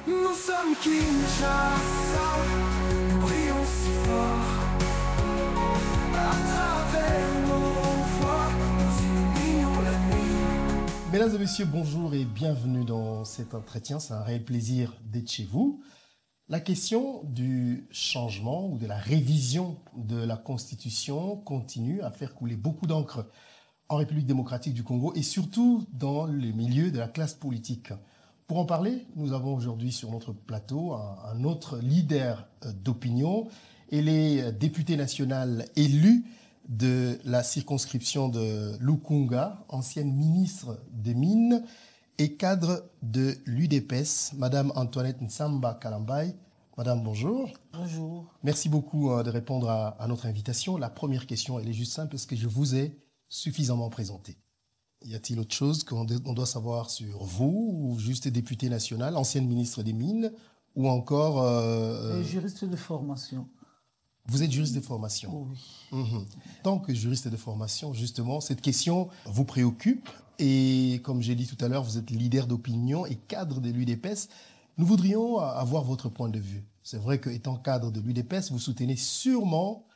Nous sommes Kinshasa, nous brillons si fort. À travers nos voix, nous illuminons la nuit. Mesdames et messieurs, bonjour et bienvenue dans cet entretien. C'est un réel plaisir d'être chez vous. La question du changement ou de la révision de la Constitution continue à faire couler beaucoup d'encre en République démocratique du Congo et surtout dans le milieu de la classe politique. Pour en parler, nous avons aujourd'hui sur notre plateau un autre leader d'opinion. Elle est députée nationale élue de la circonscription de Lukunga, ancienne ministre des Mines et cadre de l'UDPS, Madame Antoinette Nsamba Kalambay. Madame, bonjour. Bonjour. Merci beaucoup de répondre à notre invitation. La première question, elle est juste simple. Est-ce que je vous ai suffisamment présenté? Y a-t-il autre chose qu'on doit savoir sur vous, ou juste députée nationale, ancienne ministre des Mines, ou encore... Juriste de formation. Vous êtes juriste de formation. Oui. Tant que juriste de formation, justement, cette question vous préoccupe. Et comme j'ai dit tout à l'heure, vous êtes leader d'opinion et cadre de l'UDPS. Nous voudrions avoir votre point de vue. C'est vrai qu'étant cadre de l'UDPS, vous soutenez sûrement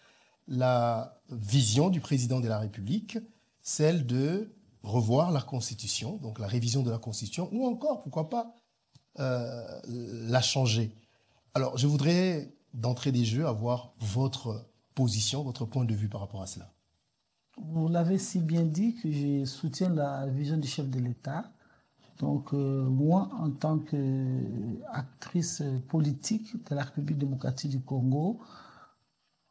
la vision du président de la République, celle de revoir la Constitution, donc la révision de la Constitution, ou encore, pourquoi pas, la changer. Alors, je voudrais, d'entrée des jeux, avoir votre position, votre point de vue par rapport à cela. Vous l'avez si bien dit que je soutiens la vision du chef de l'État. Donc, moi, en tant qu'actrice politique de la République démocratique du Congo,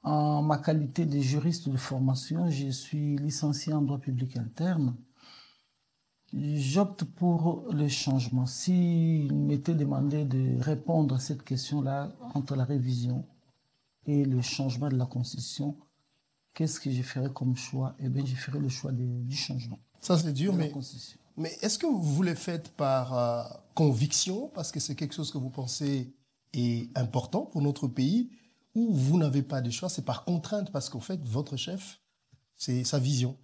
en ma qualité de juriste de formation, je suis licencié en droit public interne. J'opte pour le changement. S'il m'était demandé de répondre à cette question-là entre la révision et le changement de la Constitution, qu'est-ce que je ferais comme choix? Eh bien, je ferais le choix du changement. Ça, c'est dur, mais est-ce que vous le faites par conviction, parce que c'est quelque chose que vous pensez est important pour notre pays, ou vous n'avez pas de choix, c'est par contrainte, parce qu'en fait, votre chef, c'est sa vision?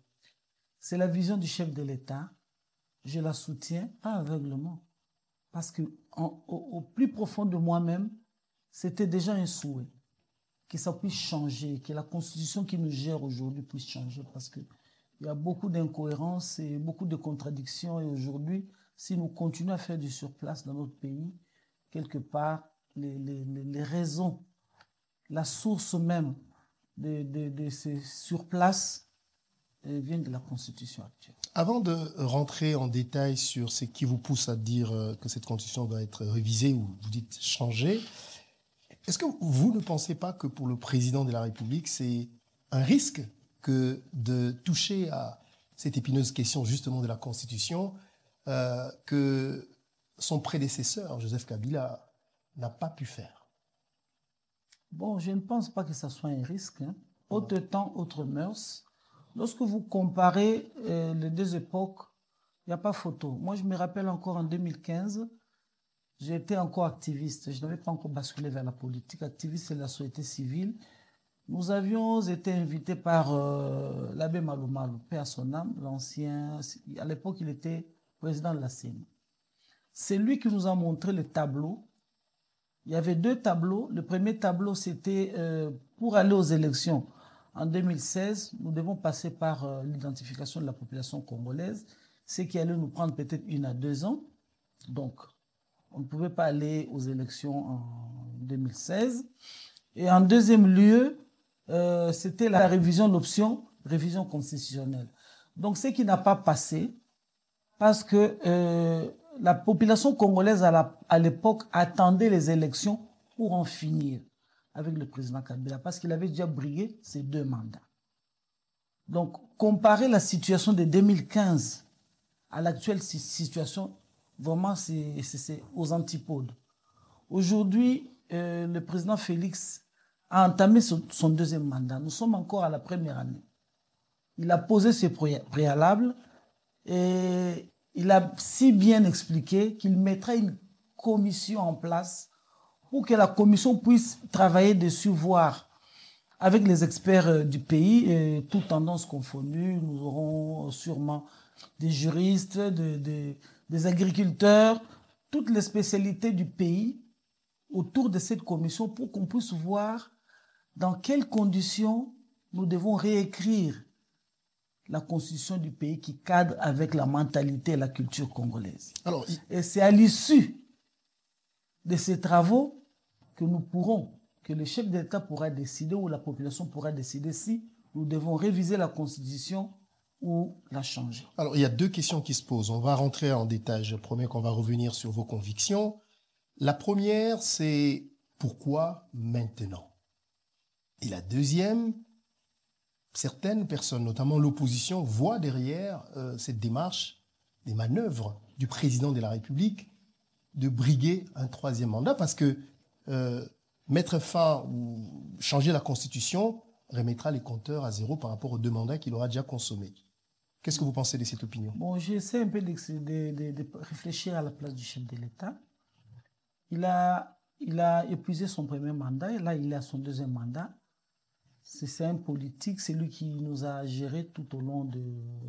C'est la vision du chef de l'État. Je la soutiens, pas aveuglement. Parce que au plus profond de moi-même, c'était déjà un souhait que ça puisse changer, que la Constitution qui nous gère aujourd'hui puisse changer, parce qu'il y a beaucoup d'incohérences et beaucoup de contradictions. Et aujourd'hui, si nous continuons à faire du surplace dans notre pays, quelque part, les raisons, la source même de ces surplaces viennent de la Constitution actuelle. Avant de rentrer en détail sur ce qui vous pousse à dire que cette Constitution doit être révisée ou vous dites changée, est-ce que vous ne pensez pas que pour le président de la République, c'est un risque que de toucher à cette épineuse question justement de la Constitution que son prédécesseur, Joseph Kabila, n'a pas pu faire? Bon, je ne pense pas que ça soit un risque. Autre temps, autre mœurs. Lorsque vous comparez les deux époques, il n'y a pas photo. Moi, je me rappelle encore en 2015, j'étais encore activiste. Je n'avais pas encore basculé vers la politique. Activiste de la société civile. Nous avions été invités par l'abbé Malou, paix à son âme, l'ancien. À l'époque, il était président de la CENI. C'est lui qui nous a montré le tableau. Il y avait deux tableaux. Le premier tableau, c'était pour aller aux élections. En 2016, nous devons passer par l'identification de la population congolaise, ce qui allait nous prendre peut-être 1 à 2 ans. Donc, on ne pouvait pas aller aux élections en 2016. Et en deuxième lieu, c'était la révision de l'option, révision constitutionnelle. Donc, ce qui n'a pas passé, parce que la population congolaise à l'époque attendait les élections pour en finir avec le président Kabila, parce qu'il avait déjà brigué ses 2 mandats. Donc, comparer la situation de 2015 à l'actuelle situation, vraiment, c'est aux antipodes. Aujourd'hui, le président Félix a entamé son 2e mandat. Nous sommes encore à la première année. Il a posé ses préalables et il a si bien expliqué qu'il mettrait une commission en place pour que la commission puisse travailler dessus, voir avec les experts du pays, toutes tendances confondues. Nous aurons sûrement des juristes, des agriculteurs, toutes les spécialités du pays autour de cette commission pour qu'on puisse voir dans quelles conditions nous devons réécrire la constitution du pays qui cadre avec la mentalité et la culture congolaise. Alors, et c'est à l'issue de ces travaux que nous pourrons, que le chef d'État pourra décider ou la population pourra décider si nous devons réviser la constitution ou la changer. Alors, il y a deux questions qui se posent. On va rentrer en détail. Je promets qu'on va revenir sur vos convictions. La première, c'est pourquoi maintenant? Et la deuxième, certaines personnes, notamment l'opposition, voient derrière cette démarche, des manœuvres du président de la République de briguer un troisième mandat parce que mettre fin ou changer la Constitution remettra les compteurs à zéro par rapport aux 2 mandats qu'il aura déjà consommés. Qu'est-ce que vous pensez de cette opinion? Bon, j'essaie un peu de réfléchir à la place du chef de l'État. Il a épuisé son premier mandat et là, il est à son deuxième mandat. C'est un politique, c'est lui qui nous a géré tout au long de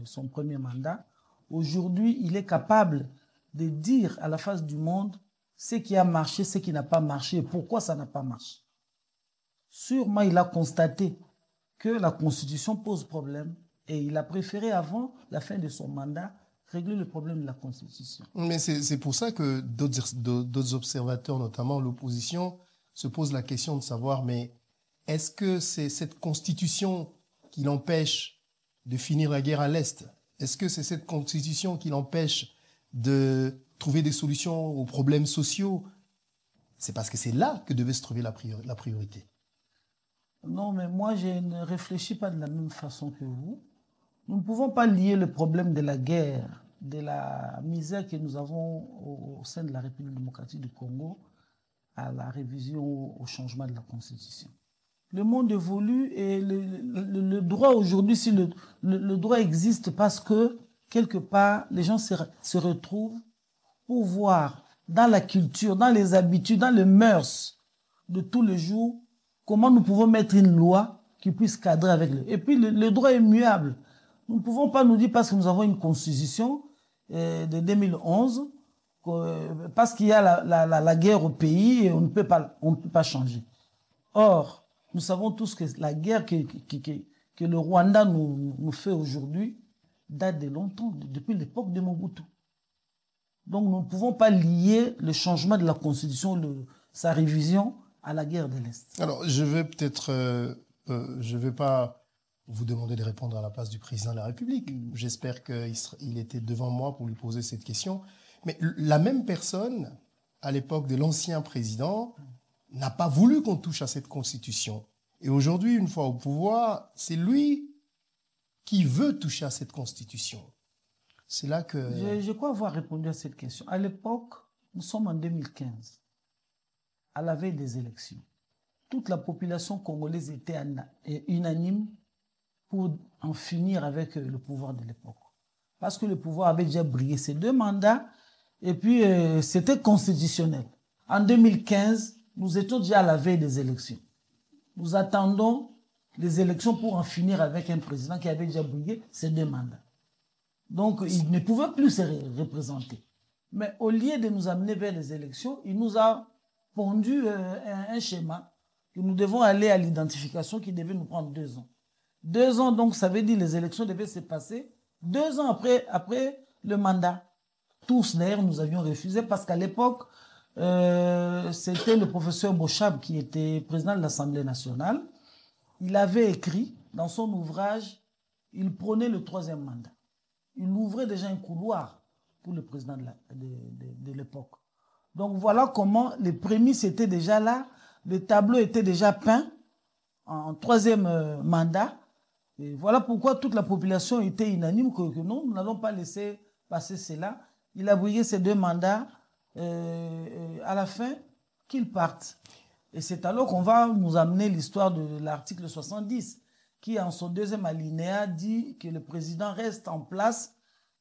son premier mandat. Aujourd'hui, il est capable de dire à la face du monde ce qui a marché, ce qui n'a pas marché et pourquoi ça n'a pas marché. Sûrement, il a constaté que la Constitution pose problème et il a préféré, avant la fin de son mandat, régler le problème de la Constitution. Mais c'est pour ça que d'autres observateurs, notamment l'opposition, se posent la question de savoir, mais est-ce que c'est cette Constitution qui l'empêche de finir la guerre à l'Est? Est-ce que c'est cette Constitution qui l'empêche de trouver des solutions aux problèmes sociaux? C'est parce que c'est là que devait se trouver la priorité. Non, mais moi, je ne réfléchis pas de la même façon que vous. Nous ne pouvons pas lier le problème de la guerre, de la misère que nous avons au sein de la République démocratique du Congo à la révision, au changement de la Constitution. Le monde évolue et le droit aujourd'hui, si le droit existe parce que, quelque part, les gens se retrouvent pour voir dans la culture, dans les habitudes, dans les mœurs de tous les jours, comment nous pouvons mettre une loi qui puisse cadrer avec le... Et puis, le droit est muable. Nous ne pouvons pas nous dire, parce que nous avons une constitution de 2011, parce qu'il y a la guerre au pays, et on ne peut pas changer. Or, nous savons tous que la guerre que le Rwanda nous fait aujourd'hui date de longtemps, depuis l'époque de Mobutu. Donc, nous ne pouvons pas lier le changement de la Constitution, sa révision, à la guerre de l'Est. Alors, je vais peut-être... je ne vais pas vous demander de répondre à la place du président de la République. J'espère qu'il était devant moi pour lui poser cette question. Mais la même personne, à l'époque de l'ancien président, n'a pas voulu qu'on touche à cette Constitution. Et aujourd'hui, une fois au pouvoir, c'est lui qui veut toucher à cette Constitution. C'est là que... Je crois avoir répondu à cette question. À l'époque, nous sommes en 2015, à la veille des élections. Toute la population congolaise était unanime pour en finir avec le pouvoir de l'époque. Parce que le pouvoir avait déjà brillé ses 2 mandats et puis c'était constitutionnel. En 2015, nous étions déjà à la veille des élections. Nous attendons les élections pour en finir avec un président qui avait déjà brillé ses 2 mandats. Donc, il ne pouvait plus se représenter. Mais au lieu de nous amener vers les élections, il nous a pondu un schéma que nous devons aller à l'identification qui devait nous prendre 2 ans. 2 ans, donc, ça veut dire que les élections devaient se passer 2 ans après le mandat. Tous, d'ailleurs, nous avions refusé parce qu'à l'époque, c'était le professeur Bochab qui était président de l'Assemblée nationale. Il avait écrit dans son ouvrage, il prônait le 3e mandat. Il ouvrait déjà un couloir pour le président de l'époque. Donc voilà comment les prémices étaient déjà là, le tableau était déjà peint en 3e mandat. Et voilà pourquoi toute la population était unanime que non, nous n'allons pas laisser passer cela. Il a brigué ces 2 mandats à la fin qu'il parte. Et c'est alors qu'on va nous amener l'histoire de l'article 70 qui, en son 2e alinéa, dit que le président reste en place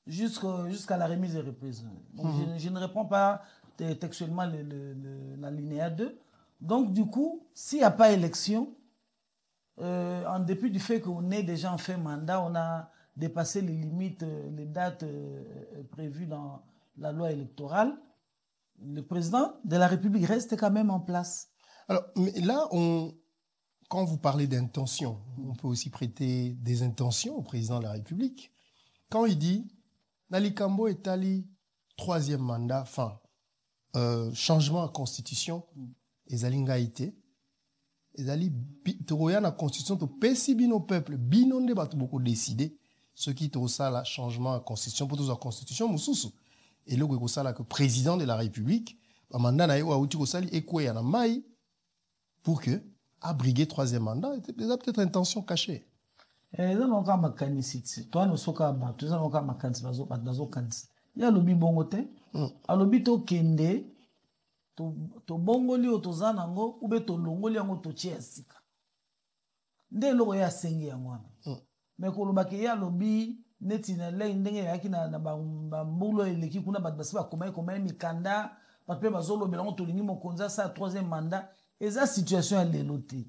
jusqu'à la remise des reprises. Donc, je ne réponds pas textuellement l'alinéa 2. Donc, du coup, s'il n'y a pas élection, en dépit du fait qu'on est déjà en fin mandat, on a dépassé les limites, les dates prévues dans la loi électorale, le président de la République reste quand même en place. Alors, mais là, quand vous parlez d'intention, on peut aussi prêter des intentions au président de la République. Quand il dit Nalikambo est allé troisième mandat, enfin, changement à constitution, ezalingaïté, ezali toroya na constitution to pesi bino peuple bino nde bato beaucoup décidé ce qui to ça la changement à constitution pour toute la constitution mususu et le ko ça là que président de la République ba mandat na yo auti ko sali ekwe na mai pour que abriguer troisième mandat était peut-être intention cachée. Eza no ka makanisiti to no soka ba to za no ka makanisi bazo kanisi ya lobi bongo te alobi to kende to bongoli o toza nango ube to longoli yango to tia sika nde loko ya sengi ya mwana me ko lobaki ya lobi neti na le ndenge yaki na bambulo eleki kuna bat basi ba komai mikanda bat pe bazolo belango to lingi mokonza sa troisième mandat eza situation ya lelo te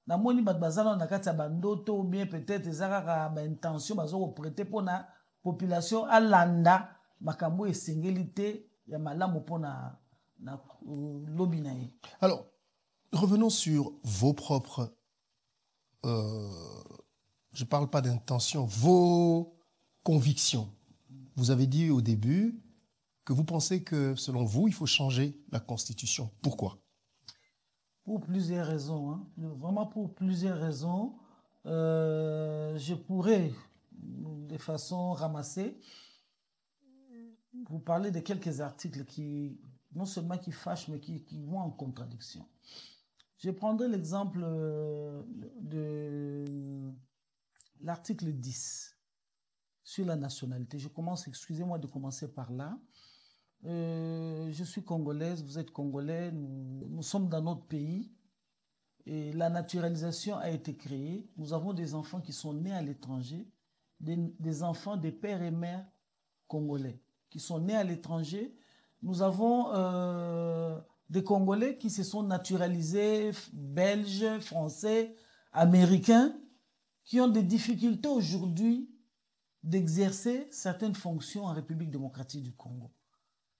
na moni bat bazana na kati ya bandoto ou bien peut-être ezaka ba intention bazoko prêter pona population alanda makambo esengeli te ya malamu pona na lobby na ye. Alors, revenons sur vos propres je ne parle pas d'intention, vos convictions. Vous avez dit au début que vous pensez que, selon vous, il faut changer la Constitution. Pourquoi? Pour plusieurs raisons. Hein. Vraiment pour plusieurs raisons. Je pourrais, de façon ramassée, vous parler de quelques articles qui, non seulement qui fâchent, mais qui vont en contradiction. Je prendrai l'exemple de l'article 10 sur la nationalité. Je commence, excusez-moi de commencer par là. Je suis congolaise, vous êtes congolais, nous sommes dans notre pays et la naturalisation a été créée. Nous avons des enfants qui sont nés à l'étranger, des enfants des pères et mères congolais qui sont nés à l'étranger. Nous avons des Congolais qui se sont naturalisés, belges, français, américains, qui ont des difficultés aujourd'hui d'exercer certaines fonctions en République démocratique du Congo.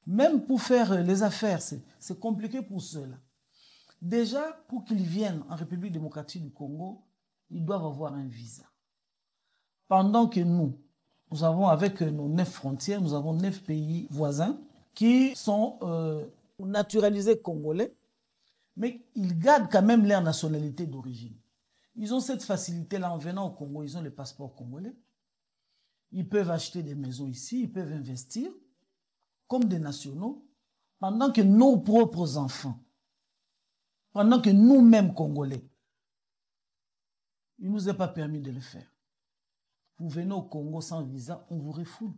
Même pour faire les affaires, c'est compliqué pour ceux-là. Déjà, pour qu'ils viennent en République démocratique du Congo, ils doivent avoir un visa. Pendant que nous avons avec nos 9 frontières, nous avons 9 pays voisins qui sont naturalisés congolais, mais ils gardent quand même leur nationalité d'origine. Ils ont cette facilité-là en venant au Congo, ils ont le passeport congolais. Ils peuvent acheter des maisons ici, ils peuvent investir comme des nationaux, pendant que nos propres enfants, pendant que nous-mêmes Congolais, il ne nous est pas permis de le faire. Vous venez au Congo sans visa, on vous refoule.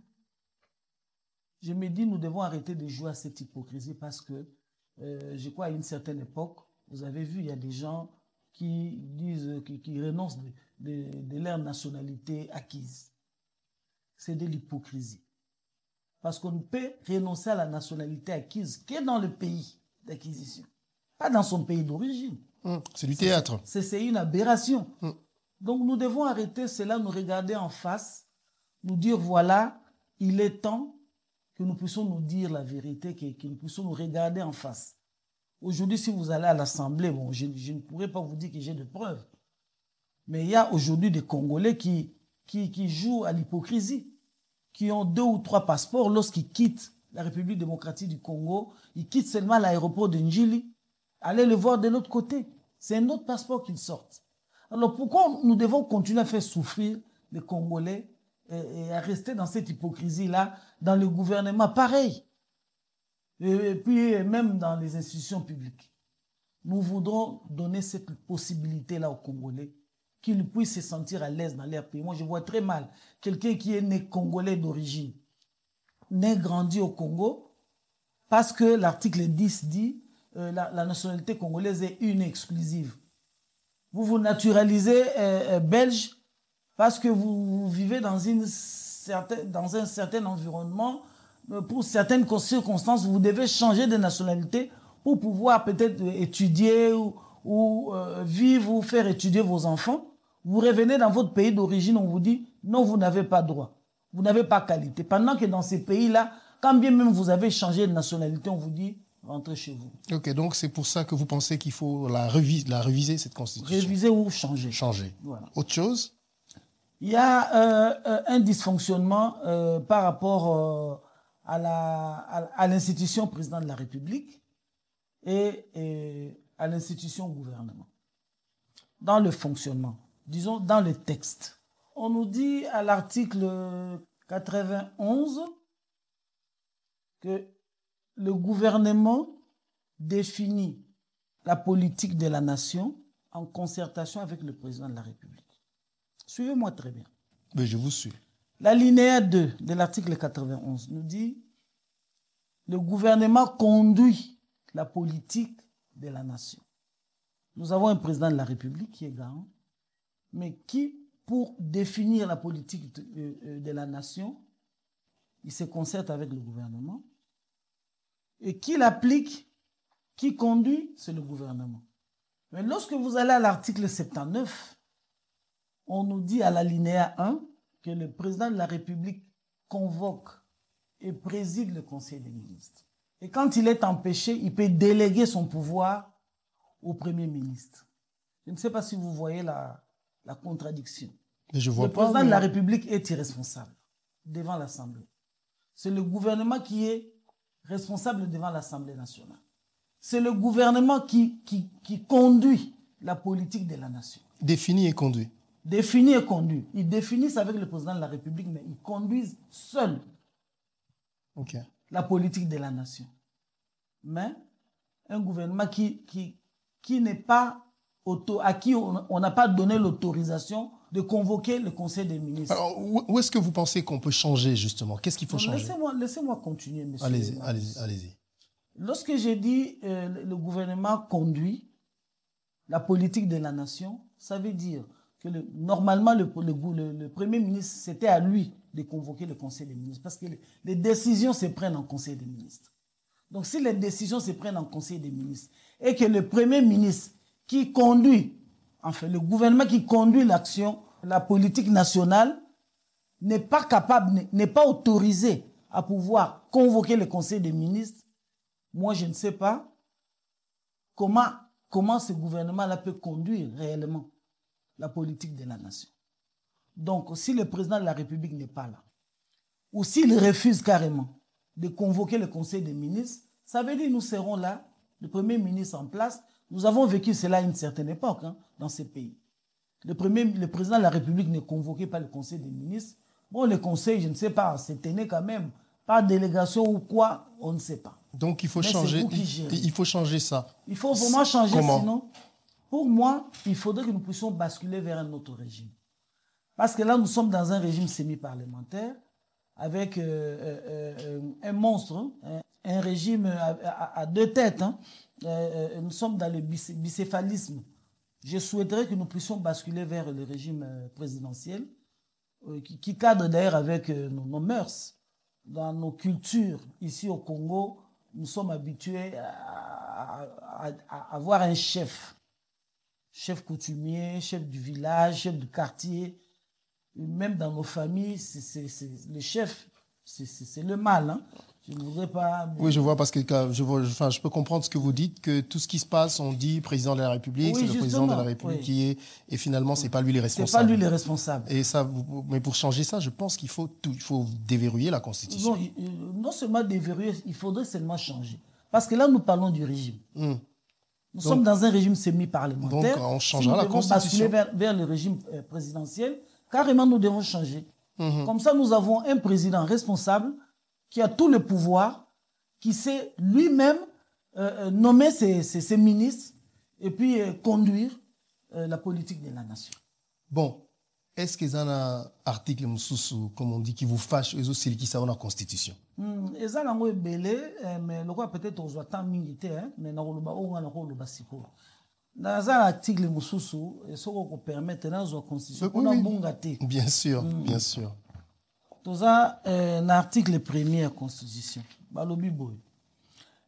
Je me dis, nous devons arrêter de jouer à cette hypocrisie parce que, je crois, à une certaine époque, vous avez vu, il y a des gens qui disent, qui renoncent de leur nationalité acquise. C'est de l'hypocrisie. Parce qu'on ne peut renoncer à la nationalité acquise que dans le pays d'acquisition, pas dans son pays d'origine. C'est du théâtre. C'est une aberration. Donc nous devons arrêter cela, nous regarder en face, nous dire voilà, il est temps que nous puissions nous dire la vérité, que nous puissions nous regarder en face. Aujourd'hui, si vous allez à l'Assemblée, bon, je ne pourrais pas vous dire que j'ai de preuves, mais il y a aujourd'hui des Congolais qui jouent à l'hypocrisie, qui ont 2 ou 3 passeports lorsqu'ils quittent la République démocratique du Congo, ils quittent seulement l'aéroport de Njili, allez le voir de l'autre côté. C'est un autre passeport qu'ils sortent. Alors pourquoi nous devons continuer à faire souffrir les Congolais et à rester dans cette hypocrisie-là, dans le gouvernement, pareil. Et puis même dans les institutions publiques. Nous voudrons donner cette possibilité-là aux Congolais, qu'ils puissent se sentir à l'aise dans leur pays. Moi, je vois très mal quelqu'un qui est né Congolais d'origine, né grandi au Congo, parce que l'article 10 dit la nationalité congolaise est une exclusive. Vous vous naturalisez belge parce que vous vivez dans un certain environnement. Pour certaines circonstances, vous devez changer de nationalité pour pouvoir peut-être étudier ou vivre ou faire étudier vos enfants. Vous revenez dans votre pays d'origine, on vous dit non, vous n'avez pas droit, vous n'avez pas qualité. Pendant que dans ces pays-là, quand bien même vous avez changé de nationalité, on vous dit rentrez chez vous. Ok, donc c'est pour ça que vous pensez qu'il faut la réviser, cette constitution. Réviser ou changer. Changer. Voilà. Autre chose? Il y a un dysfonctionnement par rapport à l'institution président de la République et à l'institution gouvernement. Dans le fonctionnement, disons dans le texte. On nous dit à l'article 91 que le gouvernement définit la politique de la nation en concertation avec le président de la République. Suivez-moi très bien. Mais je vous suis. L'alinéa 2 de l'article 91 nous dit le gouvernement conduit la politique de la nation. Nous avons un président de la République qui est garant, mais qui, pour définir la politique de la nation, il se concerte avec le gouvernement. Et qui l'applique, qui conduit, c'est le gouvernement. Mais lorsque vous allez à l'article 79, on nous dit à l'alinéa 1 que le président de la République convoque et préside le Conseil des ministres. Et quand il est empêché, il peut déléguer son pouvoir au Premier ministre. Je ne sais pas si vous voyez la contradiction. Mais je vois le président de la République est irresponsable devant l'Assemblée. C'est le gouvernement qui est responsable devant l'Assemblée nationale. C'est le gouvernement qui conduit la politique de la nation. Défini et conduit. Défini et conduit. Ils définissent avec le président de la République, mais ils conduisent seuls la politique de la nation. Mais un gouvernement qui n'est pas à qui on n'a pas donné l'autorisation de convoquer le Conseil des ministres. Alors, où est-ce que vous pensez qu'on peut changer, justement? Qu'est-ce qu'il faut changer? Laissez-moi continuer, monsieur. Allez-y. Lorsque j'ai dit le gouvernement conduit la politique de la nation, ça veut dire que normalement, le Premier ministre, c'était à lui de convoquer le Conseil des ministres, parce que les décisions se prennent en Conseil des ministres. Donc, si les décisions se prennent en Conseil des ministres, et que le Premier ministre qui conduit, enfin, le gouvernement qui conduit l'action, la politique nationale, n'est pas capable, n'est pas autorisé à pouvoir convoquer le Conseil des ministres, moi, je ne sais pas comment ce gouvernement-là peut conduire réellement la politique de la nation. Donc, si le président de la République n'est pas là, ou s'il refuse carrément de convoquer le Conseil des ministres, ça veut dire que nous serons là, le Premier ministre en place. Nous avons vécu cela à une certaine époque dans ces pays. Le président de la République ne convoquait pas le Conseil des ministres. Bon, le Conseil, je ne sais pas, c'était né quand même, par délégation ou quoi, on ne sait pas. Donc, il faut changer. Il faut changer ça. Il faut vraiment changer, Comment? Sinon, pour moi, il faudrait que nous puissions basculer vers un autre régime. Parce que là, nous sommes dans un régime semi-parlementaire, avec un monstre, un régime à deux têtes. Nous sommes dans le bicéphalisme. Je souhaiterais que nous puissions basculer vers le régime présidentiel, qui cadre d'ailleurs avec nos mœurs. Dans nos cultures, ici au Congo, nous sommes habitués à avoir un chef coutumier, chef du village, chef du quartier. Même dans nos familles, le chef, c'est le mal. Je ne voudrais pas... Mais... Oui, je vois, parce que je peux comprendre ce que vous dites, que tout ce qui se passe, on dit président de la République, oui, c'est le président de la République qui est... Et finalement, ce n'est pas lui les responsables. C'est pas lui les responsables. Et ça, mais pour changer ça, je pense qu'il faut déverrouiller la Constitution. Non seulement déverrouiller, il faudrait seulement changer. Parce que là, nous parlons du régime. Nous sommes dans un régime semi-parlementaire. Donc, on changera la Constitution. Si nous devons basculer vers le régime présidentiel, carrément, nous devons changer. Comme ça, nous avons un président responsable qui a tout le pouvoir, qui sait lui-même nommer ses ministres et puis conduire la politique de la nation. Bon, est-ce qu'il y a un article, comme on dit, qui vous fâche, et aussi qui ça dans la Constitution? Il y a un belé, mais le quoi peut-être aux temps militaires, mais dans le basico. Dans un article, ce qu'on permet dans la Constitution, on a bon gâté. Bien sûr, bien sûr. Dans un article premier de la Constitution,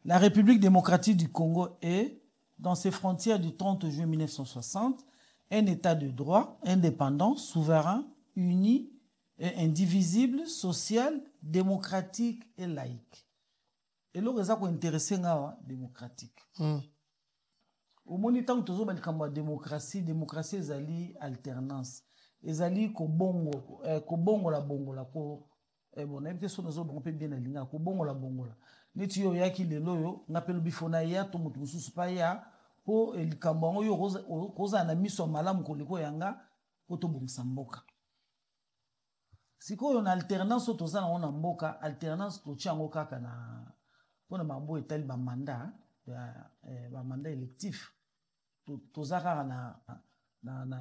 la République démocratique du Congo est, dans ses frontières du 30 juin 1960, un État de droit, indépendant, souverain, uni et indivisible, social démocratique et laïque. Et là, ça qui est intéressant, démocratique. Au moment tant que tu as démocratie, démocratie est alternance. Ezali ko bongo la bongo la ko bon éviter so nazo bon pe bien alinga ko bongo la neti yo yaki lelo yo ngapelo bifona ya to mutu mususu pa ya po likambo ngo yo koza na miso malamu ko liko yanga ko to bongisa mboka sikoyo na alternance to za na mboka alternance to chango kaka na pona mambo etali ba mandat électif to za kaka na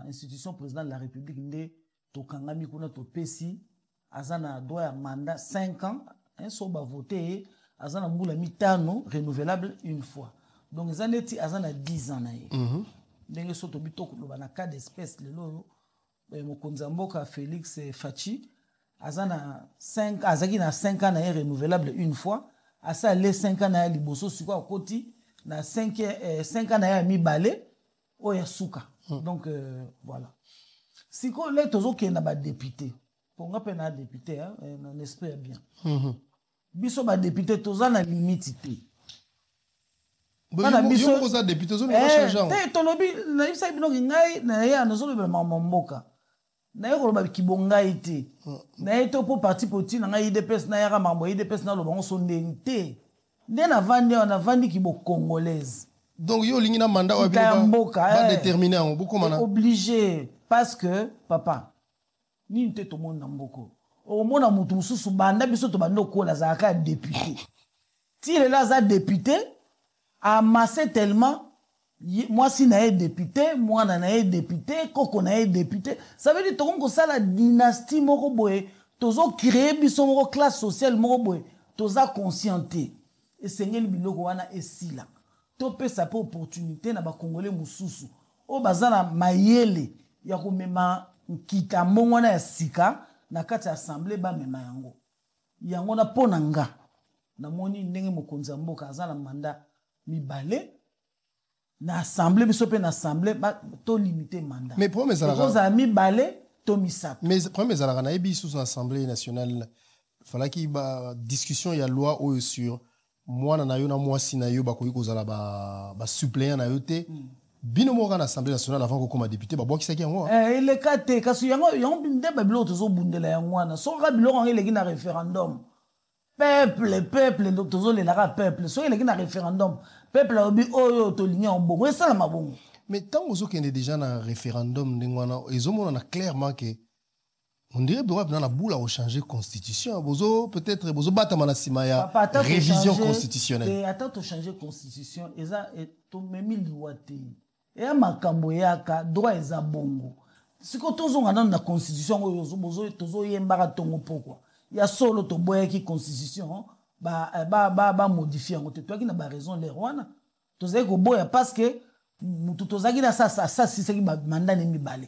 institution président de la République nde to kangami kuna to pesi azana droit ya mandat 5 ans so ba voter azana mbula mitano renouvelable une fois donc ezaneti azana 10 ans na ye ndenge so to bitoko loba na cas d'espèce lelo mokonzi mboka Félix Fachi azana 5 azaki na 5 ans na ye renouvelable une fois asa les 5 ans na ye liboso siko koti na 5 ans na ye mibale oya suka. Donc voilà. Si on est toujours qui n'a pas député, pour nga pe na député hein, on espère bien. Biso ba député tous na limite té. Bana biso ko député zo na changer. Té to lobi na isa bino ngai na ya na zo le mamboka. Na yo ko ba kibonga ité. Na eto po parti politique na ngai IDPS na ya mambo IDPS na lo bango so ndente. Ndé na vandi kibo congolaise. Donc, il y a un mandat qui va déterminer en beaucoup de obligé. Parce que, papa, ni une tête au monde dans beaucoup. Au monde, on a sous banda, biso to bando ko la zaka député. Si il est là, za député, amassé tellement, moi si na député, moi na député, koko na député. Ça veut dire que ça la dynastie moko boye, tozo créer biso moko classe sociale moko boye, toza conscienté. Et seigneur biloko wana esila. Topé sa po opportunité na ba congolais mususu o bazana mayele ya ko mema nkita mbongo na ya sika na kati ya assemblée ba mema yango na pona nga na moni ndenge mokonzi mboka azana mandat mibale na assemblée biso pe na assemblée ba to limiter mandat mais pour mes amis mibale to misato mais premier zalaka na ebi sous assemblée nationale fallait qu'il ba discussion ya loi au sur moi na yo na moi si na yo ba koyi kozala ba suppléant na yo te bino mo kana assemblée nationale avant ko comme député ba bwaki saki yango le kate kasu yango binde ba bilo tozo bundela yango wana so ka bilo ngé leki na référendum peuple tozo le la peuple so leki na référendum peuple obi oyo to ligne en bongo et ça la mabongo mais tant ozo kende déjà na référendum ndengwana ezomona na clairement que on dirait que dans la boule à changer constitution. Peut-être bozo batama na sima ya révision constitutionnelle. Et attends de changer constitution, eza to memi liwate. Et a makambo yaka droit eza bongo. Siko tozo ngana na constitution oyo bozo tozo yembaka tongo pokwa. Ya solo to boya ki constitution ba modifier ngote toi ki na ba raison les rwana. Tozo ko boya parce que mutu tozaki na ça si c'est ki mandat ni mibale.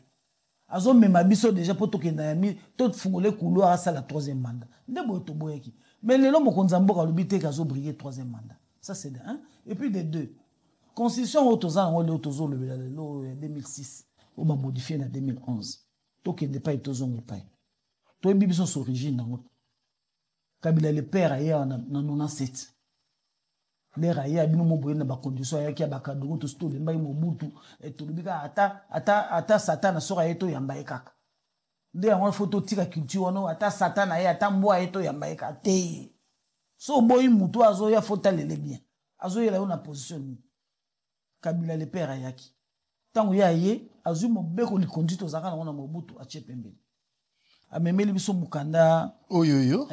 Azo mema biso déjà pour tokenda yami to fungole couloir ça la troisième mandat ndebo to boyaki mais lelo mokonza mboka lobité kazo briller troisième mandat ça c'est de un et puis de deux constitution otoza ngo le tozo le 2006 on va modifier en 2011 tokende pas tozo ngopa to bibiso son origine ngo Kabila le père aya na 97 les raïa bino mo boyena ba condition ya ki ba kadungu to sto le mbai Mobutu et to lubika ata satana sora yeto yamba ekaka nde yango photo tika culture wana ata satana ya ata mbwa yeto yamba ekaka te so boyi mutu azo ya fota lele bien azo yela na position Kabila le père ayaki tango ya ye azu mo beko li conduite ozaka na Mobutu a chepembe amemeli biso mukanda oyoyo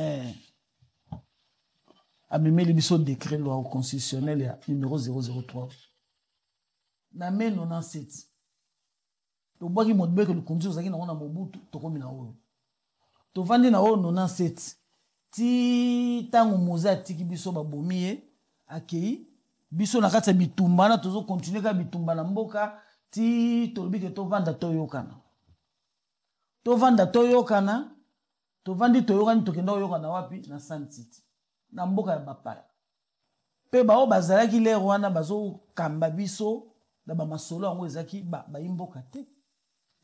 amemeli biso décret loi constitutionnel ya numéro 003 na mai 97 to bwaki modbeko le conduire ozaki na Mobutu tokomi na oyo to vandi na oyo 97 ti tango moza tiki biso babomi ye akei biso na kati ya bitumba na tozo continuer ka bitumba na mboka ti tolobi ke tovanda toyokana tovandi toyokani tokenda oyokana wapi na Sun City na mboka ya bapaya pe bao bazalaki lero wana bazo kamba biso na ba masolo yango ezaki ba imboka te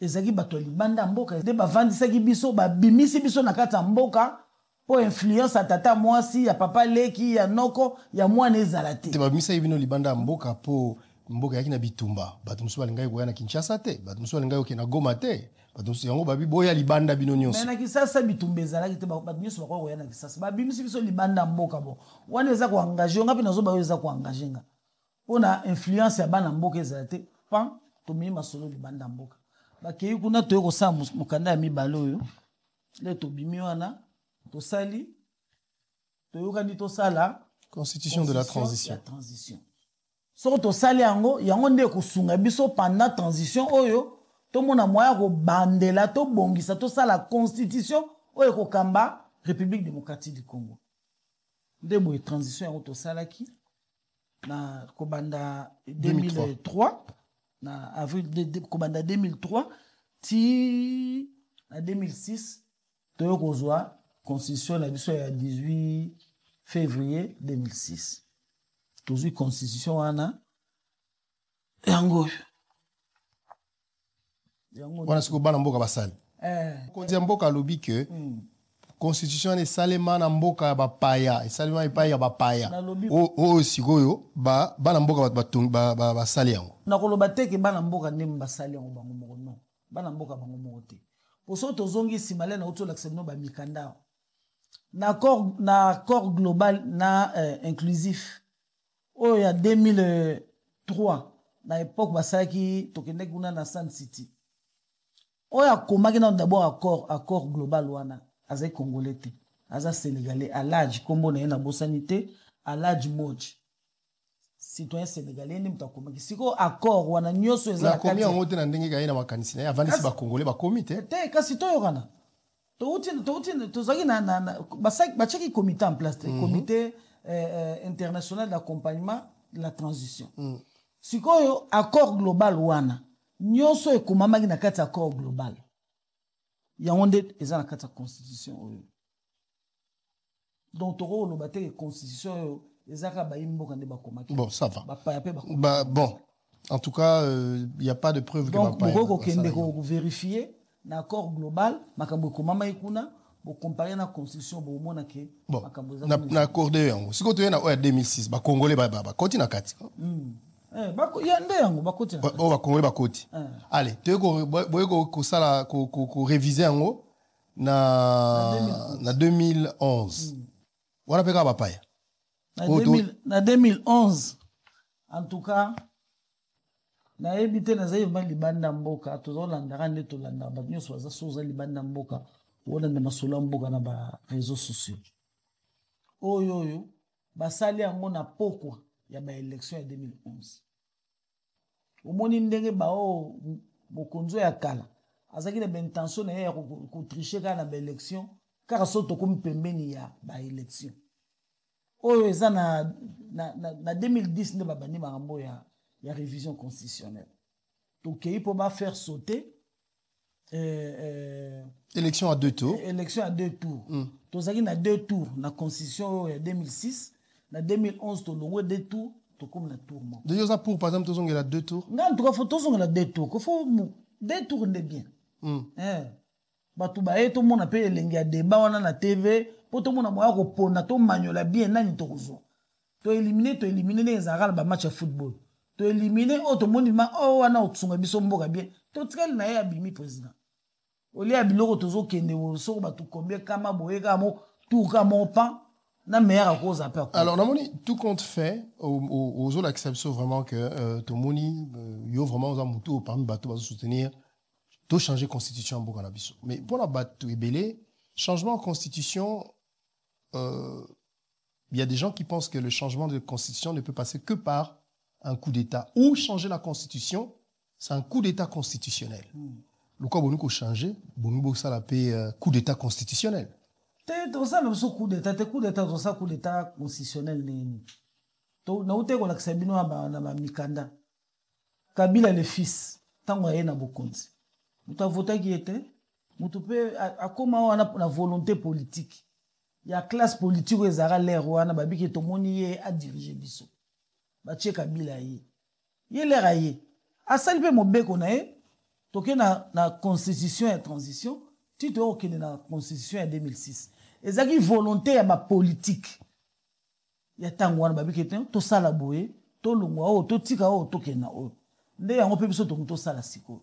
ezaki bato libanda mboka nde bavandisaki biso babimisi biso na kati ya mboka pour influence à tata mwasi ya papa leki ya noko ya mwana ezala te. Te babimisa yibino libanda mboka po mboka yaki na bitumba bato mosusu balingai koya na Kinshasa te bato mosusu balingai koke na Goma te bato mosusu yango babi boya libanda bino nyonso. Mais na Kinshasa bitumba ezalaki te bato nyonso bakoya koya na Kinshasa babimisi biso libanda mboka bo wana eza ko engager ngapi nazo ba eza ko engager nga pona influence ya bana mboka ezala te pan to mi masolo libanda mboka bakei kuna to ko sa mukanda ya mibalo oyo le to bimi wana to sali to yokani to sala Constitution de la transition. Soko to sali yango nde kosunga biso pendant transition oyo to mona moya ko bandela to bongisa to sala constitution oyo ko kamba République démocratique du Congo. Nde boye transition yango to salaki na kobanda 2003 na avril kobanda 2003 ti na 2006 to yokozwa constitution na biso ya 18 février 2006. Tozui constitution wana yango wana siko bana mboka basali konzi mboka lobi ke constitution ne salema na mboka ba paya salema ipaya ba paya o sikoyo bana mboka ba sali yango na koloba teke bana mboka ndem ba sali yango bango moko non bana mboka bango moko te poso tozongi simale na otolakseno ba mikanda na accord global na inclusif oh ya 2003 na époque basaki tokende kuna na Sun City oh ya komaki na d'abord accord global wana azai congolais te aza sénégalais alage kombo na na bosanité alage moji citoyen sénégalais ni mutakomaki siko accord wana nyoso ezala kati na komi na ndenge kaina makanisi na avandi si ba congolais ba comité te kasi to yokana to zaki na bachaki comité en place comité international d'accompagnement de la transition. Sikoyo accord global wana nyoso ekomamaki na kati accord global yango nde eza na kati ya constitution oyo donc toko loba te constitution oyo ezaka bayimboka nde bakomaki bon ça va bapaya pe bon en tout cas il y a pas de preuve que donc boko kende ko vérifier na accord global makambo ekomama ikuna bo comparer na constitution bo mona ke makambo za na accordé yango siko to na 2006 ba congolais ba koti na kati bako ya nde yango bakoti na ba congolais bakoti allez to ko sala ko réviser yango na 2011 wana peka ba paya na 2011 en tout cas na ebité na zaï ba libanda mboka tozolanda nde tolanda ba nyonso baza soza libanda mboka wona na masolo mboka na ba réseaux sociaux oyo basali yango na pokwa ya ba élection ya 2011 omoni ndenge bao bokonzo ya kala azaki na intention na ya ko tricher kana ba élection car soto comme pembeni ya ba élection oyo eza na 2010 nde babandi makambo ya révision constitutionnelle. Donc, il faut faire sauter élection à 2 tours. Élection à 2 tours. Donc, il y a 2 tours. Dans la constitution en 2006, en 2011, il y a 2 tours. Comme la tour. D'ailleurs, pour, par exemple, il y a 2 tours. Non, en tout cas, il faut 2 tours. Il faut 2 tours de bien. Tout le monde a payé les débats dans la TV. Pour tout le monde a payé tout le bien. Tu éliminer les Arabes dans le match de football. To éliminer auto monument wana otsunga biso mboka bien to tikali na ya bimi président oli ya biloko tozo kende so ba to combien kama boye kamo tout kamo pa na meilleure cause à peur. Alors namoni tout compte fait aux autres acceptent vraiment que tomoni yo vraiment za mutu parmi bato ba soutenir to changer constitution mboka na biso mais pour la bato ebelé changement en constitution il y a des gens qui pensent que le changement de constitution ne peut passer que par un coup d'État ou changer la constitution, c'est un coup d'État constitutionnel. Le quoi bonus changer, bonus ça la paix coup d'État constitutionnel. T'es dans ça même ce coup d'État, t'es coup d'État dans ça coup d'État constitutionnel né. To na ute ko lakisabino na ba mikanda. Kabila le fils, tango yena bokonzi. Muta vota qui était, mutu pe a comment on a volonté politique. Il y a classe politique où ezara l'air wana babiki to moni a diriger biso. Batie Kabila ye lera ye asali pe mobeko na ye toke na constitution et transition ti to okende na constitution ya 2006 ezaki volonté ya ba politique ya tango wana babikete to sala boye to longwa o to tika o to kena o nde yango pe biso to sala siko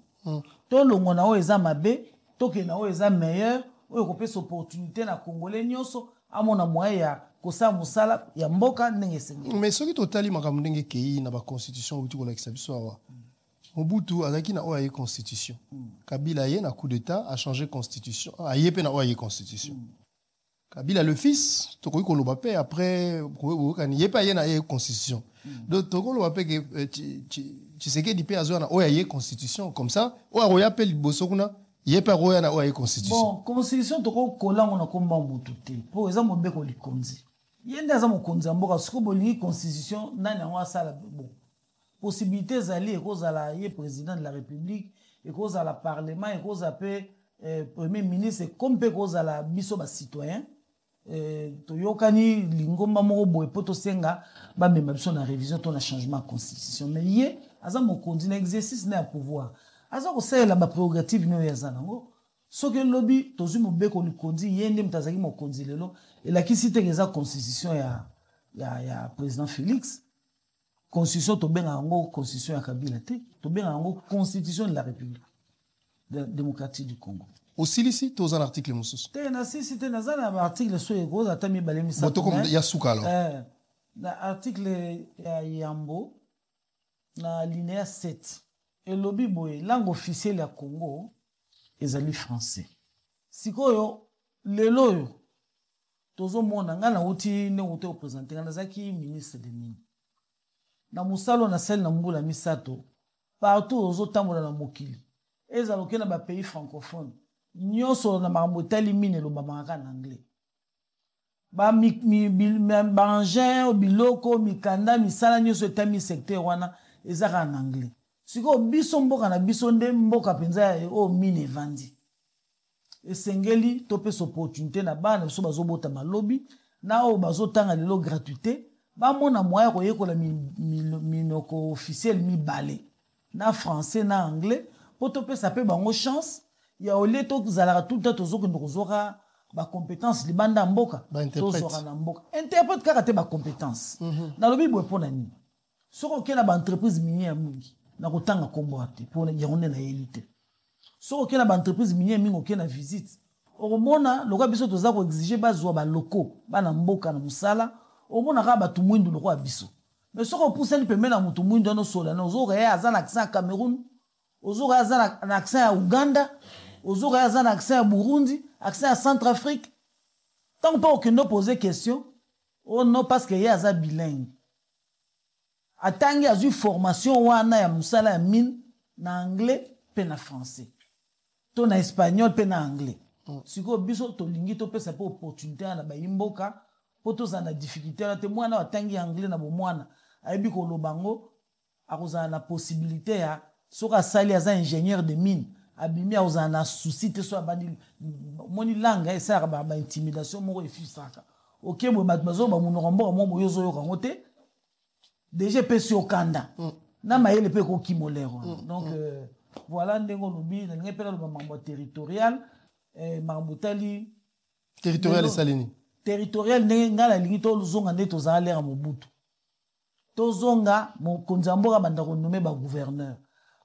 to longwa na o eza mabe to kena o eza meilleur o ko pesa opportunité na congolais nyonso amona moyen ya kosa musala ya mboka ndenge sengi mais soki totali makambo ndenge kei na ba constitution uti ko lakisa biso awa Mobutu azaki na oye constitution Kabila ye na coup d'état a changé constitution a ye pe na oye constitution Kabila le fils tokoki koloba pe après kokani ye pa ye na ye constitution donc tokoloba pe que Tshisekedi pe azwa na oye constitution comme ça o ya pe liboso kuna ye pa roya na oye constitution bon constitution toko kolango na komba mutu te po eza mobeko likonzi yende aza mokonzi ya mboka siko bolingi constitution nani yango asala bon possibilité zali ekozala ye président de la république ekozala parlement ekozala pe premier ministre comme pe ekozala biso ba citoyen toyokani lingomba moko boye po tosenga bamema biso na révision to na changement de constitution mais ye aza mokonzi na exercice na ya pouvoir aza kosalela ba prérogative no ya zanango soki lobi tozwi mobeko likonzi ye nde mutazaki mokonzi lelo elakisi te eza constitution ya président Félix constitution to benga yango constitution ya Kabila te to benga yango constitution de la République démocratique du Congo aussi ici tous un article mususu te na sisi te na zana article so ego ata mi balemi sa boto comme ya suka alors na article ya Yambo na alinéa 7 et lobi boye langue officielle ya Congo ezali français sikoyo lelo yo tozo mona ngana uti ne uti représenter ngana zaki ministre des mines na musalo na sel na mbula misato partout ozo tambola na mokili ezaloke na ba pays francophone nyonso na mambotali mine lo bamaka na anglais ba ba engin biloko mikanda misala nyonso etami secteur wana ezaka na anglais siko biso mboka na biso nde mboka penza o mine vandi esengeli topesa opportunité na bana biso bazobota malobi na o bazotanga lelo gratuité bamona moya koyekola minoko officiel mibale na français na anglais po topesa pe bango chance ya ole tozalaka tout le temps tozokende kozoka ba compétence libanda mboka tozoka na mboka interprète kaka te ba compétence nalobi boye pona nini soko kena ba entreprise minière mingi na kotanga kombo ate pona yango na elite soko kena ba entreprise minière mingi okena visite okomona loka biso toza ko exiger bazwa ba locaux bana mboka na musala omona ka batu mwindu lokwa biso mais soko pusani pembena mutu mwindu no sola na ozoka ya azana accent ya Cameroun ozoka azana na accent ya Uganda ozoka azana accent ya Burundi accent ya Centrafrique tant pas aucun poser question oh non parce que ya aza bilingue atangi azu formation wana ya musala ya mine na anglais pe na français to na espagnol pe na anglais siko biso to lingi to pesa po opportunité na ba imboka poto za na difficulté na te mwana atangi anglais na bo mwana ayebi ko lobango akoza na possibilité ya soka sali aza ingénieur de mine abimi akoza na souci te so abandi moni langa esa ba intimidation moko efisaka OK bo bat bazo ba munoko mboka mo boyozo yoka ngote déjà pesi okanda na mayele pe ko kimolero donc voilà ndengo lobi na ngepela lo mambo territorial mambutali territorial salini territorial ngala lingi to luzonga nde tozala lera Mobutu tozonga mokonzi mboka banda ko nommer ba gouverneur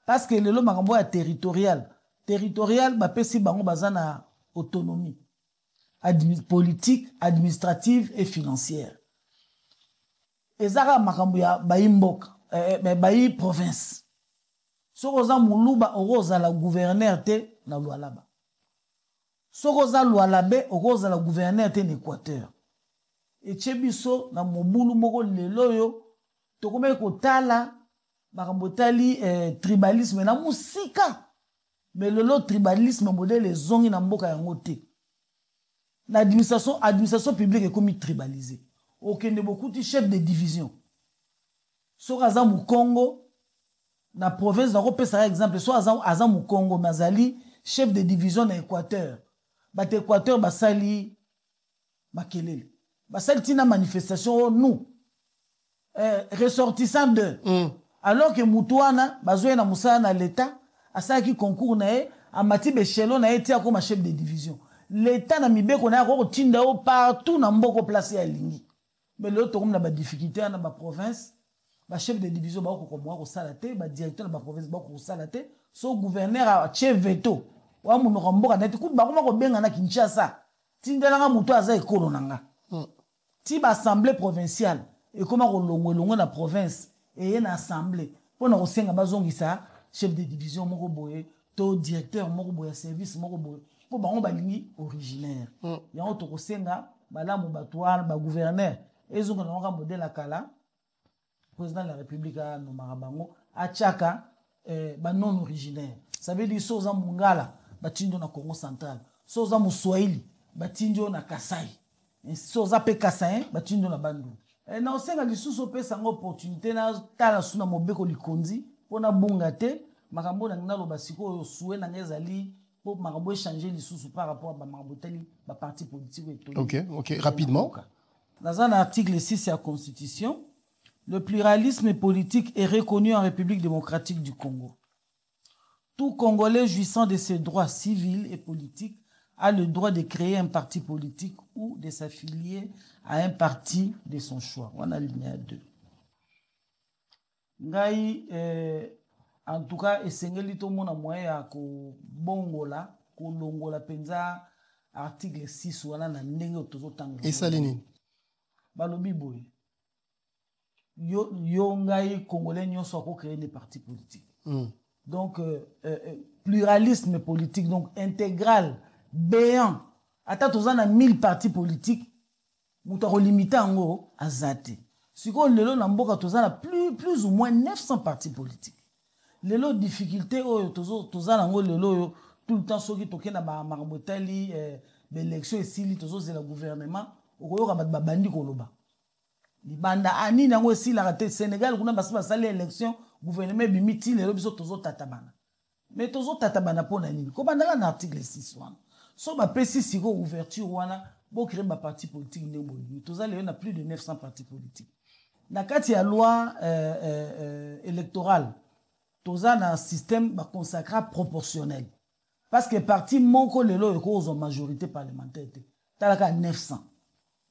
parce que lelo makambo ya territorial ba pesi bango bazana autonomie politique administrative et financière ezaka makambo ya baimboka bayi province soko za muluba okoza la gouverneur te na Lualaba soko za Lualabe okoza la gouverneur te na Équateur echebiso na mobulu moko lelo yo tokome kotala makambo tali tribalisme na musika mais lelo tribalisme modèle zongi na mboka yango te na administration publique ekomi tribalisée okende beaucoup de chef de division so aza mu Congo na province na kopesa exemple so aza mu Congo mazali chef de division na Équateur ba Équateur basali makelele basali tina manifestation nous ressortissant de alors que mutuana bazoye na musala na l'état asaki concours na e amati bechelo na eti akoma chef de division l'état na mibeko na ko tinda o partout na mboko place ya lingi mais l'autre comme na ba difficulté na ba province ba chef de division ba ko mo ko salate ba directeur na ba province ba ko salate so gouverneur a che veto wa mu no mboka na ti ku ba ko benga na Kinshasa tinda nga muto aza ekolo nanga ti ba assemblée provinciale et comment ko longo na province et na assemblée pour na ko senga bazongisa chef de division moko boye to directeur moko boye service moko boye pour bango balingi originaire yango to ko senga balamu batwar ba gouverneur ezonga na modèle akala président de la république no marabango achaka ba non originaire ça veut dire soza mungala batindo na Congo central soza muswahili batindo na Kasai soza pe Kasai batindo na Bandundu na osenga lisusu pe sango opportunité na tala suna mobeko likonzi pona bunga te makambo na ngalo basiko yo suwe na ngezali pour makambo changer lisusu par rapport à makambo teli ba parti politique et tout. OK, rapidement. Dans un article 6 de la Constitution, le pluralisme politique est reconnu en République démocratique du Congo. Tout Congolais jouissant de ses droits civils et politiques a le droit de créer un parti politique ou de s'affilier à un parti de son choix. On a ligne 2. Ngai, en tout cas, esengeli to mona moya ko bongola, ko longola penza article 6 wana na ndenge tozo tanga. Et ça Lénine. Balobi boy. Yo ngai Congolais nyonso ko créer des partis politiques. Donc pluralisme politique, donc intégral, béant. Ata tozana 1000 partis politiques, mutako limité ngo azate. Siko lelo na mboka tozana plus ou moins 900 partis politiques. Lelo difficulté oyo tozana ngo lelo yo tout le temps soki tokena ba marabotali l'élection esili tozo c'est le gouvernement okoyoka ba bandi koloba. Libanda ani nango esila raté Sénégal kuna basi basali élection gouvernement bimiti lelo biso tozo tatabana. Mais tozo tatabana pona nini? Ko bandala na article 6 wana. So ba pesi siko ouverture wana bo créer ba parti politique ndembo. Tozali on a plus de 900 partis politiques. Na kati ya loi électorale tozana un système ba consacré proportionnel. Parce que parti monko lelo eko ozo majorité parlementaire te. Talaka 900.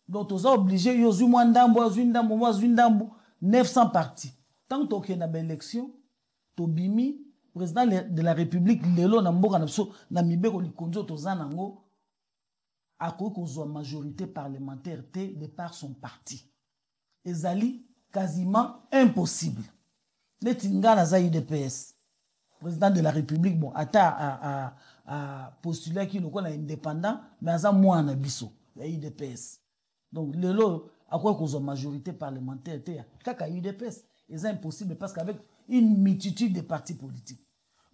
Donc toza obligé yozu mwandambo zwindambo 900 partis. Tant que tu as une élection, Tobimi, président de la République, lelo na mboka na biso na mibeko likonzo tozanango akokozwa majorité parlementaire te de par son parti. Ezali quasiment impossible. Letinga na za UDPS, président de la République, bon, ata a postulé qui nous connaît indépendant, mais aza mwana biso ya UDPS. Donc lelo akokozwa majorité parlementaire te kaka UDPS. C'est impossible parce qu'avec une multitude de partis politiques.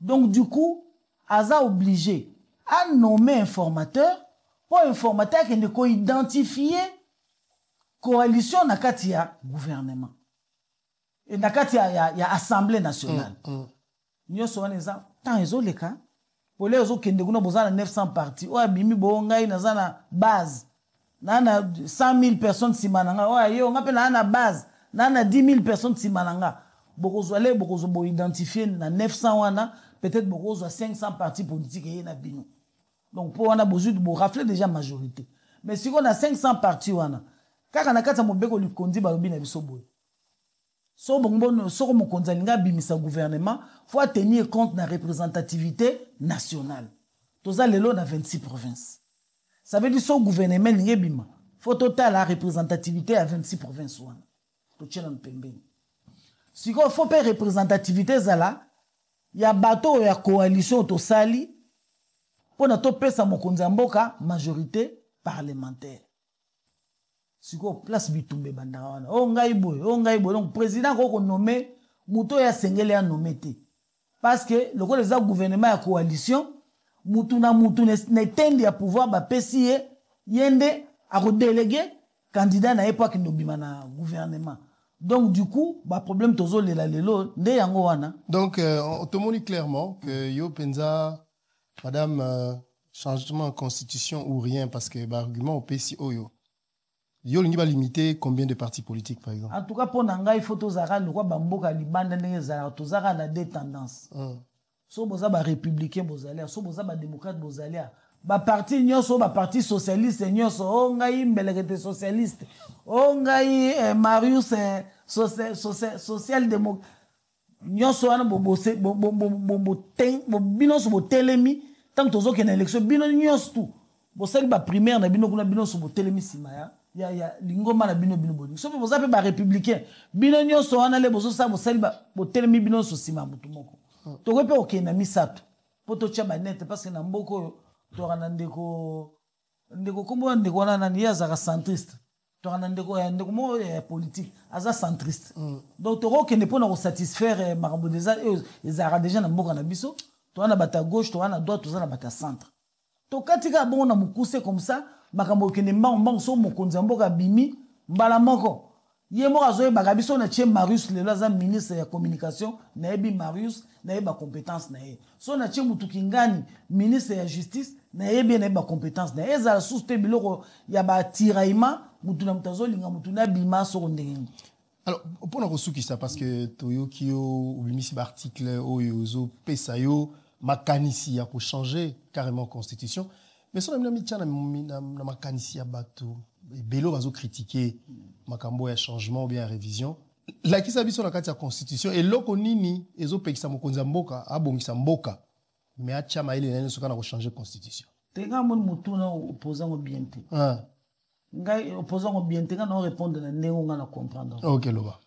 Donc du coup, Aza obligé à nommer informateur pour informateur qui ne peut identifier coalition nakatia gouvernement. Et nakatia ya assemblée nationale. Nous sommes ça tant ils ont les cas pour les autres qui ne besoin de 900 partis. Ou abimi bonga na zana base. Nana 100 000 personnes si mananga. Ou yo ngape na base. Nana 10 000 personnes si mananga. Bokozo identifier na 900 wana, peut-être bokozo 500 partis politiques et na bino. Donc pour on a besoin de rafler déjà majorité. Mais si on a 500 partis wana, kaka na kata mobeko likondi balobi na biso boy. So bongo so ko mokonza linga bimisa gouvernement, faut tenir compte de la représentativité nationale. Toza lelo na 26 provinces. Ça veut dire so gouvernement linga bima, faut total la représentativité à 26 provinces wana. Si il faut faire représentativité zala, il y a bateau ya coalition to sali pour na to pesa mokonza mboka majorité parlementaire. Si ko place bitumbe banda wana. O ngai boy donc président ko nommé muto ya sengele ya nommé te. Parce que le les gouvernement ya coalition mutu na mutu ne tende ya pouvoir ba pesi yende a redéléguer candidat na époque ndobima na gouvernement. Donc du coup, bah problème tozo lela lelo nde yango wana. Donc on te montre clairement que yo penza madame changement de constitution ou rien parce que bah argument au PCO yo lingi ba limiter combien de partis politiques par exemple. En tout cas pour nanga il faut tozara le quoi bamboka libanda ndenge za tozara na deux tendances. So boza ba républicain bozalia, so boza ba démocrate bozalia, ba parti nyonso ba parti socialiste nyonso o ngai mbelekete socialiste o ngai Marius social démocrate nyonso wana bobose binoso botelemi tant tozo ke na élection bino nyonso tu bosali ba primaire na bino kuna binoso botelemi sima ya lingoma na bino boni so boza pe ba républicain bino nyonso wana le bozo sa bosali botelemi binoso sima mutu moko to ko pe okena misato poto tia ba net parce que na mboko yo to kana ndeko kombo ndeko wana nani azaka centriste to kana ndeko mo politique aza centriste donc to ko kene pona ko satisfaire makambo déjà ezara déjà na mboka na biso to wana bata gauche to wana droite to za na bata centre to katika bon na mukuse comme ça makambo kene mbang so mokonzi mboka bimi mbala moko ye mo azoye bakabiso na tie Marius lelo aza ministre ya communication na yebi Marius na yeba compétence na ye so na tie mutu kingani ministre ya justice na yebi na yeba compétence na ye za soute biloko ya ba tiraillement mutu na mutazo linga mutu na bima so ndenge. Alors pour na kosukisa parce que toyoki yo ubimisi ba article oyo pesa yo makanisi ya ko changer carrément constitution mais son ami mitia na makanisi ya bato belo bazo critiquer makambo ya changement ou bien révision la kisa biso na kati ya constitution et loko nini ezo pekisa mokonzi mboka abongisa mboka mais acha maile nene soka na ko changer constitution tenga mon mutu na opposant au bien te ngai opposant au bien te na répondre na ndenge nga na comprendre. OK loba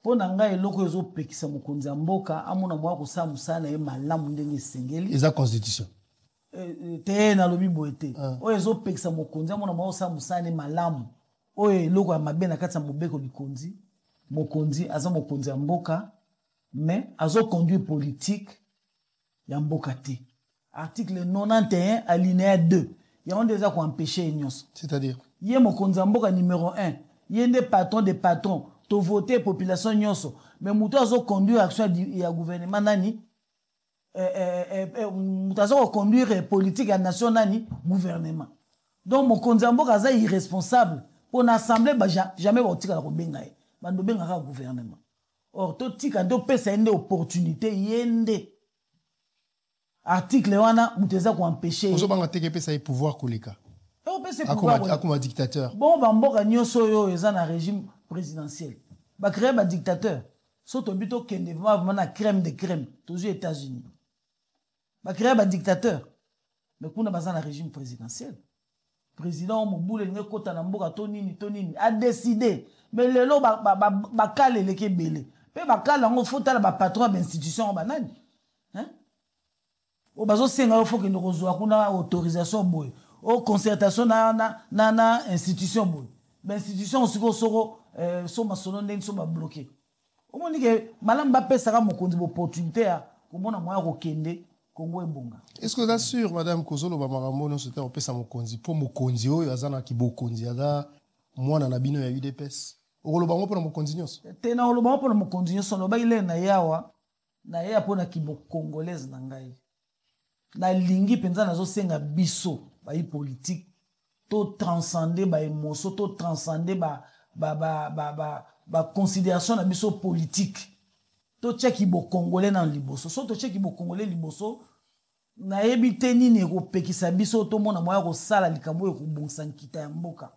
pona ngai loko ezo pekisa mokonzi mboka amona mwa ko sa musana e malamu ndenge sengeli eza constitution te na lobi boete o ezo pekisa mokonzi amona mwa ko sa musana e malamu oye loko ya mabe na kati ya mobeko likonzi mokonzi aza mokonzi ya mboka mais azo conduire politique ya mboka te article 91 alinéa 2 ya on déjà ko empêcher nyonso c'est-à-dire ye mokonzi ya mboka numéro 1 ye nde patron des patrons to voter population nyonso mais muto azo conduire action ya gouvernement nani muto azo conduire politique ya nation nani gouvernement donc mokonzi ya mboka aza irresponsable pour l'assemblée jamais botika ko benga e bando benga ka gouvernement or to tika do pesa ende opportunité yende article wana muteza ko empêcher ozo banga teke pesa e pouvoir koleka o pesa pouvoir akoma dictateur bon ba mboka nyoso yo eza na régime présidentiel ba créer ba dictateur so to bito kende vraiment na crème de crème toujours États-Unis ba créer ba dictateur mais kuna baza na régime présidentiel président Moboule ne kota na mboka to nini a décidé mais lelo ba kale leke belé pe ba kala ngo fota ba patron ba institution ba nani hein o bazo senga o foke ndoko zo kuna autorisation boy o concertation na institution boy ba institution siko soko so masono ndeni so ba bloqué o moni ke malamba pesa ka mokonzi opportunité ya ko mona moya ko kende Congo et Bonga. Est-ce que vous êtes sûr, Madame Kozolo Bamarambo, nous sommes au Mokonzi pour Mokonzi, Yazana Kibokonzi, Yada, moi, Nanabino, ya UDPS. Olobango pour Mokonzi, Tena Olobango pour Mokonzi, son baile na yawa, na ya pour na Kibo Congolaise Nangai. Na lingi penza na zo senga biso, ba politique, to transcender ba émotion, to transcender ba considération na biso politique. To cheki bo congolais na liboso so to cheki bo congolais liboso na yebite nini ko pekisa biso to mona moya ko sala likambo ko bongisa nkita ya mboka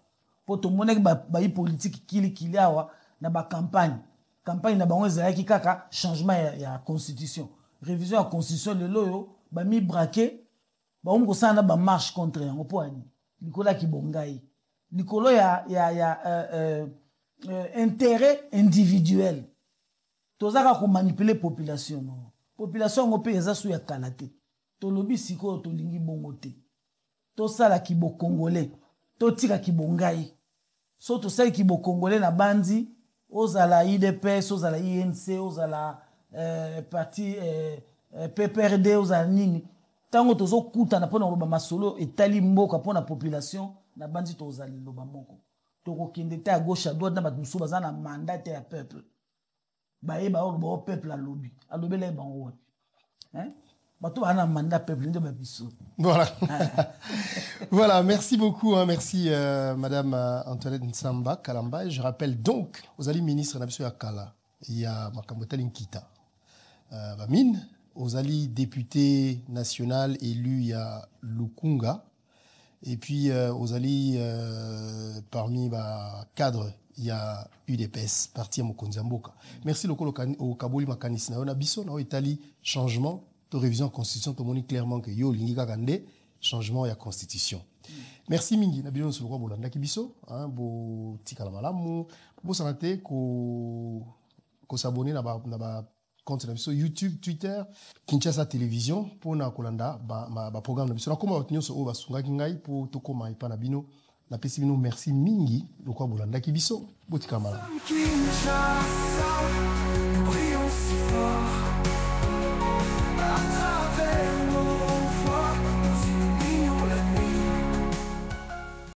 po to mona ba politique kili awa na ba campagne na bango ezalaki kaka changement ya constitution révision ya constitution lelo yo ba mi braquer ba ko sana ba marche contre yango po ani likola kibongai likolo ya intérêt individuel tozaka ko manipuler population no population ngo pe eza su ya kalate to lobi siko to lingi bongo te to sala ki bo congolais to tika ki bongai so to sala ki bo congolais na bandi ozala IDPS ozala INC ozala parti PPRD ozala nini tango tozo kuta na pona loba masolo etali mboka pona population na bandi to ozala loba moko to ko kende ta gauche à droite na ba musu bazana mandat ya peuple bae ba o peuple a lobby alobele ba o hein bato bana mandat peuple nde ba biso voilà. Voilà, merci beaucoup hein, merci madame Antoinette Nsamba Kalamba. Je rappelle donc aux alliés ministres na biso ya kala il y a makambo tali nkita ba mine Ozali député national élu, il y a Lukunga. Et puis, Ozali, parmi les cadres, il y a UDPS, parti à Mokonzamboka. Merci au Kabuli Makanisna. On a biso, on a Italie, changement de révision de la constitution. On a clairement que yo lingi kagande, changement de la constitution. Merci Mingi. Na bilon sur le roi Bolanda Kibiso, bo tikala malamu, bo sanate ko s'abonner na ba compte na biso YouTube, Twitter, Kinshasa Télévision pour na kolanda ba programme na biso. Na koma otnyo so ba sunga kingai pour to koma ipa na bino. Na pesi bino merci Mingi, le roi Bolanda Kibiso, bo tikala malamu.